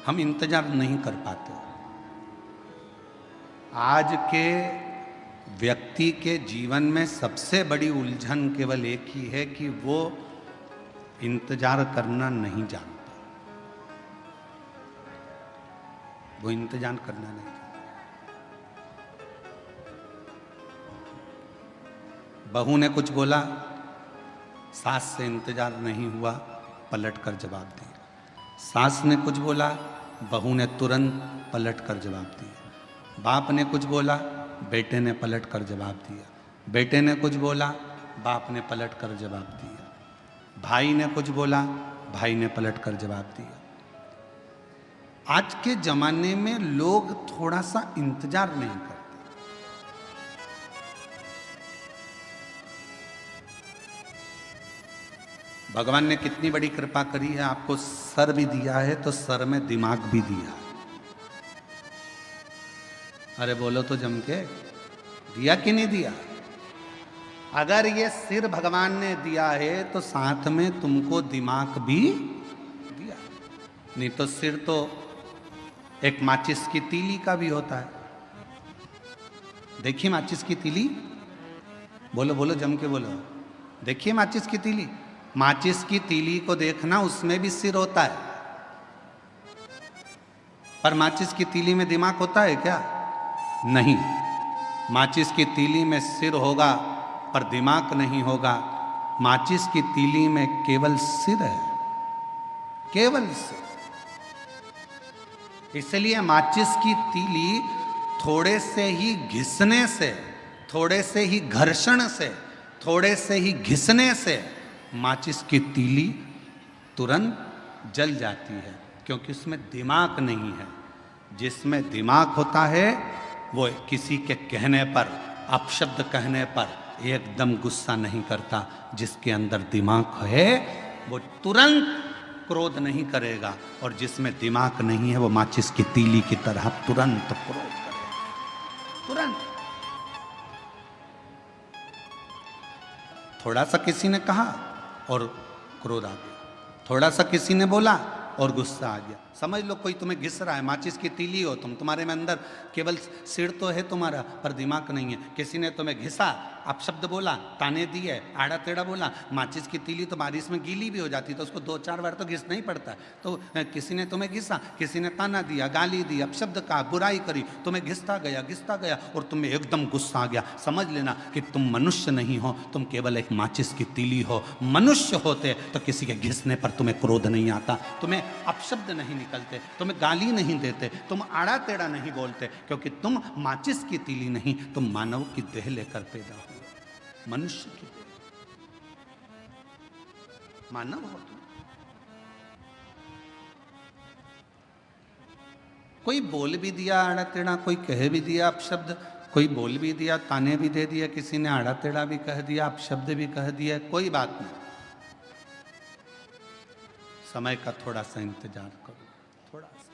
हम इंतजार नहीं कर पाते। आज के व्यक्ति के जीवन में सबसे बड़ी उलझन केवल एक ही है कि वो इंतजार करना नहीं जानता। वो इंतजार करना नहीं जानता। बहू ने कुछ बोला, सास से इंतजार नहीं हुआ, पलट कर जवाब दिया। सास ने कुछ बोला, बहू ने तुरंत पलट कर जवाब दिया। बाप ने कुछ बोला, बेटे ने पलट कर जवाब दिया। बेटे ने कुछ बोला, बाप ने पलट कर जवाब दिया। भाई ने कुछ बोला, भाई ने पलट कर जवाब दिया। आज के जमाने में लोग थोड़ा सा इंतजार नहीं करते। भगवान ने कितनी बड़ी कृपा करी है, आपको सर भी दिया है तो सर में दिमाग भी दिया। अरे बोलो तो जम के, दिया कि नहीं दिया? अगर ये सिर भगवान ने दिया है तो साथ में तुमको दिमाग भी दिया। नहीं तो सिर तो एक माचिस की तीली का भी होता है। देखिए माचिस की तीली, बोलो बोलो जम के बोलो। देखिए माचिस की तीली, माचिस की तीली को देखना, उसमें भी सिर होता है। पर माचिस की तीली में दिमाग होता है क्या? नहीं। माचिस की तीली में सिर होगा पर दिमाग नहीं होगा। माचिस की तीली में केवल सिर है, केवल सिर। इसलिए माचिस की तीली थोड़े से ही घिसने से, थोड़े से ही घर्षण से, थोड़े से ही घिसने से माचिस की तीली तुरंत जल जाती है, क्योंकि उसमें दिमाग नहीं है। जिसमें दिमाग होता है वो किसी के कहने पर, अपशब्द कहने पर एकदम गुस्सा नहीं करता। जिसके अंदर दिमाग है वो तुरंत क्रोध नहीं करेगा, और जिसमें दिमाग नहीं है वो माचिस की तीली की तरह तुरंत क्रोध करेगा, तुरंत। थोड़ा सा किसी ने कहा और क्रोध आ गया, थोड़ा सा किसी ने बोला और गुस्सा आ गया। समझ लो कोई तुम्हें घिस रहा है, माचिस की तीली हो तुम, तुम्हारे में अंदर केवल सिर तो है तुम्हारा पर दिमाग नहीं है। किसी ने तुम्हें घिसा, अपशब्द बोला, ताने दिए, आड़ा टेढ़ा बोला, माचिस की तीली तो बारिश में गीली भी हो जाती, तो उसको 2-4 बार तो घिसना ही पड़ता है। तो किसी ने तुम्हें घिसा, किसी ने ताना दिया, गाली दी, अपशब्द कहा, बुराई करी, तुम्हें घिसता गया और तुम्हें एकदम गुस्सा आ गया। समझ लेना कि तुम मनुष्य नहीं हो, तुम केवल एक माचिस की तीली हो। मनुष्य होते तो किसी के घिसने पर तुम्हें क्रोध नहीं आता, तुम्हें अपशब्द नहीं निकलते, तुम्हें गाली नहीं देते, तुम आड़ा टेढ़ा नहीं बोलते, क्योंकि तुम माचिस की तीली नहीं, तुम मानव की देह लेकर पैदा हुए, मनुष्य की देह, मानव हो तुम। कोई बोल भी दिया आड़ा टेढ़ा, कोई कह भी दिया अपशब्द, कोई बोल भी दिया, ताने भी दे दिया, किसी ने आड़ा टेढ़ा भी कह दिया, अपशब्द भी कह दिया, कोई बात नहीं। समय का थोड़ा सा इंतजार करो, थोड़ा सा।